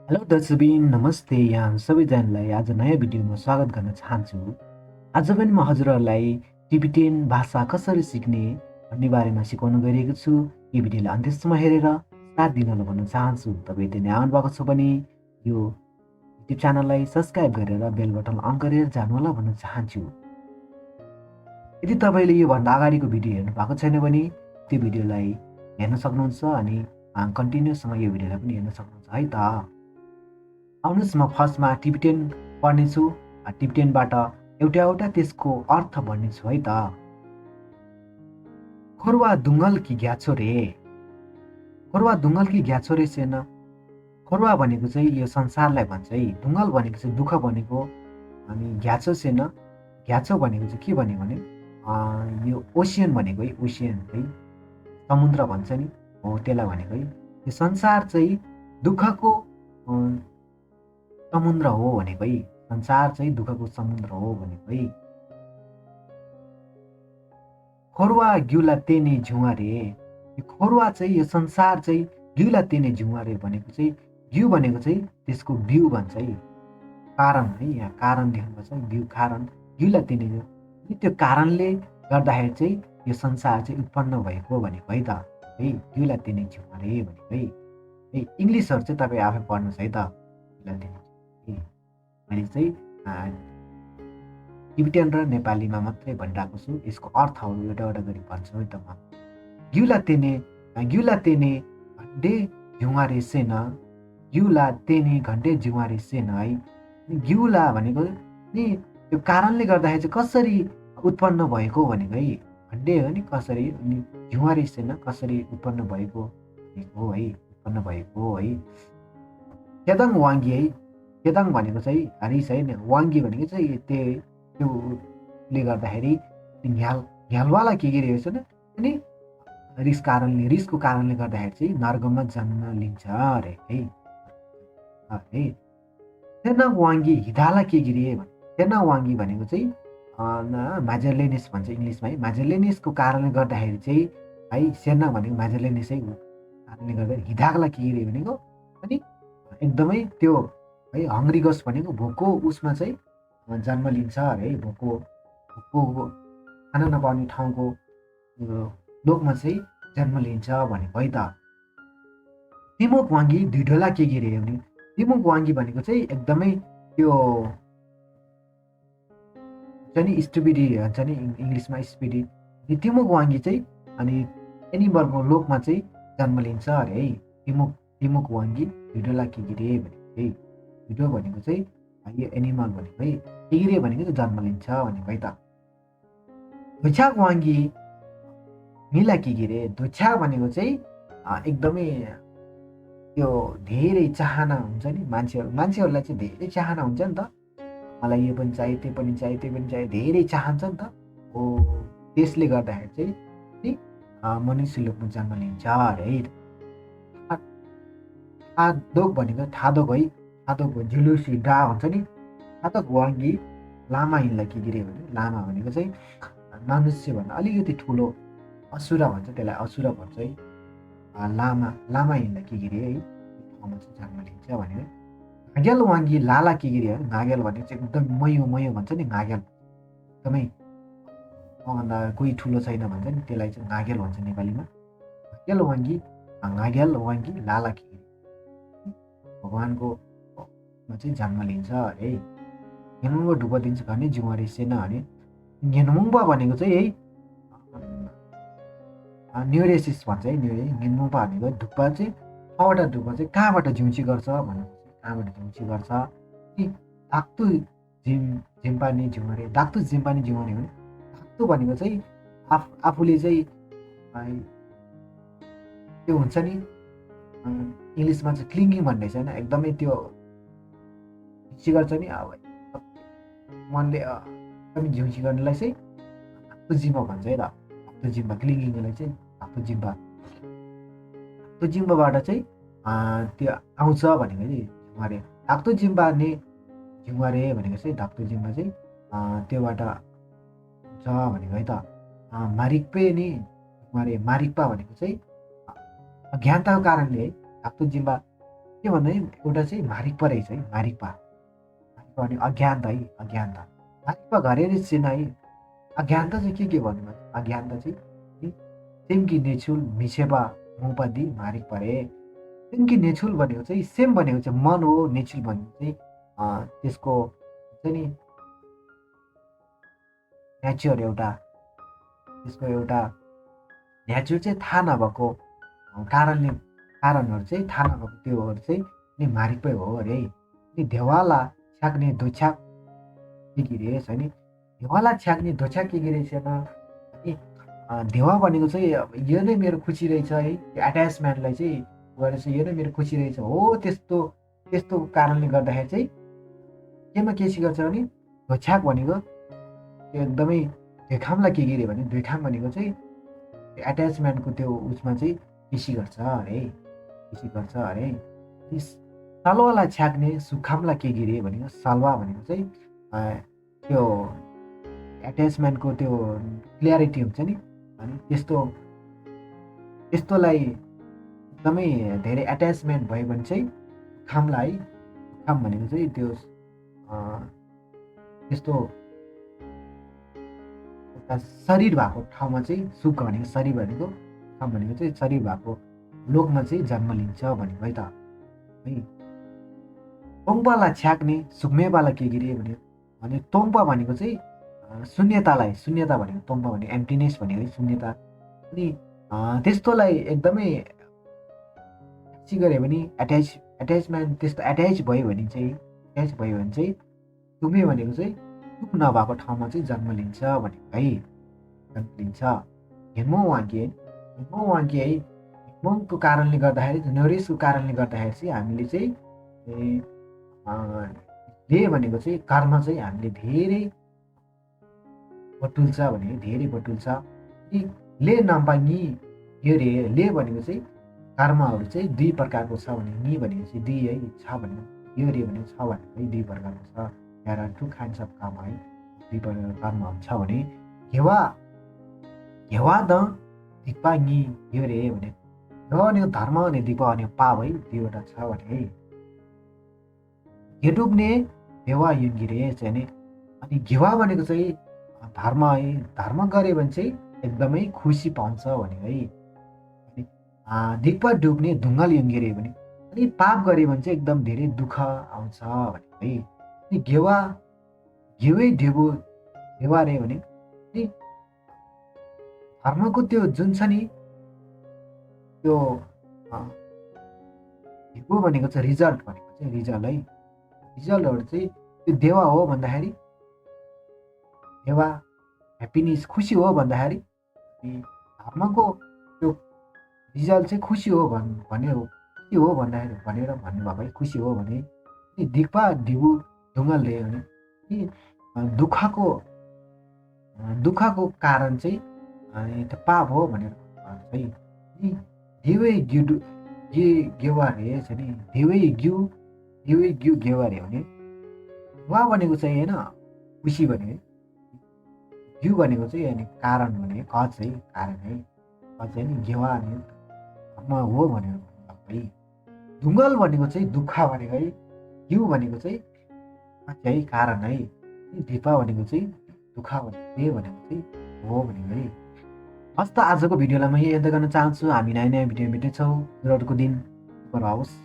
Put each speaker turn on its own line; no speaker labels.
Hello दर्शकबिन नमस्ते यहाँ सबैजनालाई आज नयाँ भिडियोमा स्वागत गर्न चाहन्छु। आज पनि म हजुरहरूलाई टिबेटियन भाषा कसरी सिक्ने भन्ने बारेमा सिकाउन गइरहेको छु। यो भिडियोलाई अन्त्यसम्म हेरेर साथ दिनलाई भन्न चाहन्छु। तपाईँ यदि नयाँ आउनुभएको छ भने यो युट्युब च्यानललाई सब्सक्राइब गरेर बेल बटन अन गरेर जानुहोला भन्न चाहन्छु। यदि तपाईँले योभन्दा अगाडिको भिडियो हेर्नु भएको छैन भने त्यो भिडियोलाई हेर्न सक्नुहुन्छ अनि कन्टिन्युसँग यो भिडियोलाई पनि हेर्न सक्नुहुन्छ है त। आउनुहोस् म फर्स्टमा टिबेटियन पढ्नेछु। टिबेटियनबाट एउटा एउटा त्यसको अर्थ भन्नेछु है त। खोरवा दुङ्गल कि ग्याछो रे, खोरवा दुङ्गल कि ग्याछो रे सेन। खोरवा भनेको चाहिँ यो संसारलाई भन्छ है। दुङ्गल भनेको चाहिँ दुःख भनेको, अनि ग्याछो सेन, ग्याछो भनेको चाहिँ के भन्यो भने यो ओसियन भनेको है, ओसियन है समुद्र भन्छ नि हो त्यसलाई भनेको है। यो संसार चाहिँ दुःखको समुद्र हो भनेको है। संसार चाहिँ दुःखको समुद्र हो भनेको है। खोरवा ग्युला तेने झुवा रे, यो खोरवा चाहिँ यो संसार चाहिँ ग्युला तेने झुवा रे भनेको चाहिँ ग्यु भनेको चाहिँ त्यसको बिउ भन्छ है, कारण है। यहाँ कारण लेख्नुपर्छ, बिउ कारण ग्युला तेने त्यो कारणले गर्दाखेरि चाहिँ यो संसार चाहिँ उत्पन्न भएको भनेको है त है। ग्युला तेने झुवा रे भनेको है। इङ्ग्लिसहरू चाहिँ तपाईँ आफै पढ्नुहोस् है त। ग्युला तेने मैले चाहिँ टिबेटियन र नेपालीमा मात्रै भनिरहेको छु। यसको अर्थहरू एउटा एउटा गरी भन्छु है त म। ग्युला तेने घन्टे झुवारे सेन, ग्युला तेने घन्टे झुवारे सेन है। ग्युला भनेको नि त्यो कारणले गर्दाखेरि चाहिँ कसरी उत्पन्न भएको भनेको है। घन्टे हो नि कसरी, अनि झुवारे सेन कसरी उत्पन्न भएको भनेको है, उत्पन्न भएको है। चेदाङ वाङ्गी है, चेदाङ भनेको चाहिँ रिस है, वाङ्गी भनेको चाहिँ त्योले गर्दाखेरि झ्यालवाला के रहेको छ नि, अनि रिसको कारणले गर्दाखेरि चाहिँ नर्गमा जन्म लिन्छ अरे है। सेना वाङ्गी हिदाला के गिरे, सेना वाङ्गी भनेको चाहिँ म्याजरलेनिस भन्छ इङ्ग्लिसमा है। म्याजरलेनिसको कारणले गर्दाखेरि चाहिँ है, सेना भनेको म्याजरलेनिसै कारणले गर्दा हिदागला के गिरे भनेको अनि एकदमै त्यो है हङ्ग्रिगस भनेको भोकको उसमा चाहिँ जन्म लिन्छ अरे है। भोकको खाना नपाउने ठाउँको लोकमा चाहिँ जन्म लिन्छ भनेको है त। तिमोक वाङ्गी ढिढोला के गिरे भने, तिमोक वाङ्गी भनेको चाहिँ एकदमै त्यो हुन्छ नि स्टुपिडी भन्छ नि इङ्ग्लिसमा स्पिडी। तिमोक वाङ्गी चाहिँ अनि एनिमलको लोकमा चाहिँ जन्म लिन्छ अरे है। तिमोक वाङ्गी ढिढोला के गिरे भनेको है। ढिढो भनेको चाहिँ यो एनिमल भनेको है, गिरे भनेको चाहिँ जन्म लिन्छ भनेको है त। धुछ्याक वाङ्गी मिला के गिरे, धुछ्या भनेको चाहिँ एकदमै त्यो धेरै चाहना हुन्छ नि मान्छेहरूलाई चाहिँ धेरै चाहना हुन्छ नि त। मलाई यो पनि चाहियो, त्यो पनि चाहियो, त्यो पनि चाहियो, धेरै चाहन्छ नि त हो। त्यसले गर्दाखेरि चाहिँ मनुष्य लोकमा जन्म लिन्छ अरे है। थादोक भनेको थादोक है, थादोक झुलुसी डा हुन्छ नि। थादोक वाङ्गी लामा हिँड्ला के गिरे भने, लामा भनेको चाहिँ मनुष्यभन्दा अलिकति ठुलो असुरा भन्छ त्यसलाई, असुरा भन्छ है। लामा हिँड्दा के गिरे है, ठाउँमा चाहिँ जन्म लिन्छ भनेर। घागेल वाङ्गी लाला के गिरे है, घागेल भनेको चाहिँ एकदम मयो भन्छ नि, घागेल एकदमै मभन्दा कोही ठुलो छैन भन्छ नि, त्यसलाई चाहिँ घागेल भन्छ नेपालीमा। घागेल वाङ्गी लाला के गिरे भगवानको चाहिँ जन्म लिन्छ अरे। घेनुमुङ्बा ढुक्पा दिन्छ भने जुवारी सेन अरे। घेनुमुङ्बा भनेको चाहिँ है न्युरेसिस भन्छ है। घेनुमुङ्बा भनेको ढुक्पा चाहिँ छवटा ढुक्पा चाहिँ कहाँबाट झिउँची गर्छ भनेको चाहिँ कहाँबाट झिउँची गर्छ कि धाक्तु झिम्पानी झिउरे, धाक्तु झिम्पानी झिउरे भने धाक्तु भनेको चाहिँ आफूले चाहिँ त्यो हुन्छ नि इङ्ग्लिसमा चाहिँ क्लिङ्गिङ भन्ने छैन, एकदमै त्यो झिउँची गर्छ नि। अब मनले एकदमै झिउँची गर्नेलाई चाहिँ धाक्तु जिम्बा भन्छ है त। धाक्तु जिम्बा क्लिङ्गिङलाई चाहिँ धाक्तु जिम्बाबाट चाहिँ त्यो आउँछ भनेको चाहिँ झिउरे। धाक्तु जिम्बा ने झिउरे भनेको चाहिँ धाक्तु जिम्बा चाहिँ त्योबाट हुन्छ भनेको है त। मारिकपे नि झिउरे, मारिकपा भनेको चाहिँ अज्ञानताको कारणले है, धाक्तु जिम्बा के भन्दा एउटा चाहिँ मारिक्पा रहेछ है, मारिक्पा भने अज्ञानता है, अज्ञानता। मारिक्पा घरेरी चिन है। अज्ञानता चाहिँ के भन्नु अज्ञानता चाहिँ सेमकी नेछुल मिसेपा मुपदी मारिक परे। सेमकी नेछुल भनेको चाहिँ सेम भनेको चाहिँ मन हो, नेछुल भनेको चाहिँ त्यसको हुन्छ नि नेचर एउटा, त्यसको एउटा नेचर चाहिँ थाहा नभएको कारणहरू चाहिँ थाहा नभएको त्योहरू चाहिँ नि मारिकै हो अरे। अनि देवाला छ्याक्ने धोछ्याक के गिरेछ होइन, देवाला छ्याक्ने धोछ्याक के गिरेछ अनि देवा भनेको चाहिँ यो नै मेरो खुसी रहेछ है, एट्याचमेन्टलाई चाहिँ गरेर चाहिँ यो नै मेरो खुसी रहेछ हो। त्यस्तो कारणले गर्दाखेरि चाहिँ केमा के गर्छ भने धोछ्याक भनेको त्यो एकदमै धोखामलाई के गिरे भने धोखाम भनेको चाहिँ एट्याचमेन्टको त्यो उसमा चाहिँ बेसी गर्छ अरे। सलवालाई छ्याक्ने सुखामलाई के गिरे भनेको सलवा भनेको चाहिँ त्यो एट्याचमेन्टको त्यो क्लियरिटी हुन्छ नि, अनि त्यस्तोलाई एकदमै धेरै एट्याचमेन्ट भयो भने चाहिँ सुखामलाई, सुखाम भनेको चाहिँ त्यो त्यस्तो शरीर भएको ठाउँमा चाहिँ सुख भनेको शरीर भनेको सुखाम भनेको चाहिँ शरीर भएको लोकमा चाहिँ जन्म लिन्छ भनेको है त है। तोङ्पालाई छ्याक्ने सुक्मेपालाई के गिरे भने तोङ्पा भनेको चाहिँ शून्यतालाई, शून्यता भनेको तोङ्पा भनेको एम्प्टिनेस भनेको है शून्यता। अनि त्यस्तोलाई एकदमै के गऱ्यो भने एट्याचमेन्ट त्यस्तो एट्याच भयो भने चाहिँ सुक्मे भनेको चाहिँ सुख नभएको ठाउँमा चाहिँ जन्म लिन्छ भनेको है, जन्म लिन्छ। हेर्मो वाक्य है, हेर्मोको कारणले गर्दाखेरि नोरिसको कारणले गर्दाखेरि चाहिँ हामीले चाहिँ ले भनेको चाहिँ कर्म चाहिँ हामीले धेरै बटुल्छ भने धेरै बटुल्छ। ले नपाङ्गी यो रे ले भनेको चाहिँ कर्महरू चाहिँ दुई प्रकारको छ भने नि भनेको चाहिँ दुई है, छ भने यो रे भनेको छ भनेको है दुई प्रकारको छ। There are two kinds of karma है, दुई प्रकारको कर्महरू छ भने घेवा द दिक्पाङ्गी यो रे भने र धर्म अनि दिप अनि पाप है दुईवटा छ भने है। घेडुब्ने भेवा युङ्गिरे चाहिँ अनि घेवा भनेको चाहिँ धर्म है, धर्म गऱ्यो भने चाहिँ एकदमै खुसी पाउँछ भनेको है। अनि दिक्पा डुब्ने ढुङ्गाल युङ्गिरे भने अनि पाप गऱ्यो भने चाहिँ एकदम धेरै दुःख आउँछ भनेको है। अनि घेवै ढेबो घेवा रे भने धर्मको त्यो जुन छ नि त्यो ढेबो भनेको चाहिँ रिजल्ट भनेको चाहिँ रिजल्ट है, रिजल्टहरू चाहिँ त्यो देवा हो भन्दाखेरि देवा ह्याप्पिनेस खुसी हो भन्दाखेरि धर्मको त्यो रिजल्ट चाहिँ खुसी हो खुसी हो भन्दाखेरि भनेर भन्नुभएको है, खुसी हो भने दिक्पा ढिबु ढुङ्गल रे भने दुःखको कारण चाहिँ त्यो पाप हो भनेर है। देवै गेवा रे छ नि देवै ग्यु गेवा रे भने वा भनेको चाहिँ होइन खुसी भने घिउ भनेको चाहिँ अनि कारण भने कच है, कारण है कच है नि गेवा अनि धर्म हो भनेर है। ढुङ्गल भनेको चाहिँ दुःख भनेको है, घिउ भनेको चाहिँ है कारण है, दिपा भनेको चाहिँ दुःख भनेको चाहिँ हो भनेको है। हस् त आजको भिडियोलाई म यही अन्त गर्न चाहन्छु। हामी नयाँ भिडियो भेट्नेछौँ। अर्को दिन होस्।